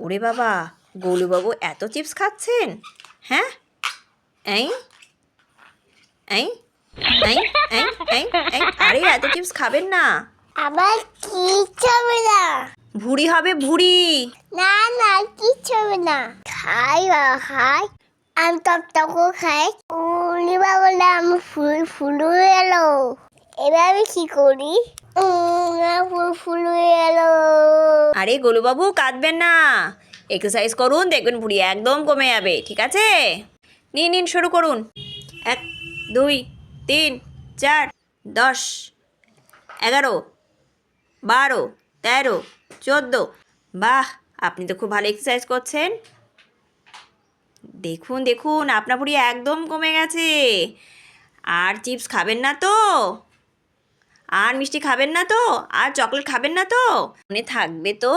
ওরে বাবা, গোলুবাবু এত চিপস খাচ্ছেন? হ্যাঁ, এই এই এই এই এই এই আরে এত চিপস খাবেন না, আবার কিচ্ছু হবে না। ভুঁড়ি হবে ভুঁড়ি। না না, কিচ্ছু হবে না। খাই বাবা খাই, আমি টকটকও খাই। উলিবা বলে আমি ফুল হয়ে এলো। এবার আমি কি করি? ফুল হয়ে এলো। আরে গোলুবাবু কাঁদবেন না, এক্সারসাইজ করুন, দেখবেন ভুঁড়ি একদম কমে যাবে, ঠিক আছে? নিন নিন, শুরু করুন। 1 2 3 4 10 11 12 13 14। বাহ, আপনি তো খুব ভালো এক্সারসাইজ করছেন। দেখুন দেখুন, আপনার ভুঁড়ি একদম কমে গেছে। আর চিপস খাবেন না তো? আর মিষ্টি খাবেন না তো? আর চকলেট খাবেন না তো? মনে থাকবে তো?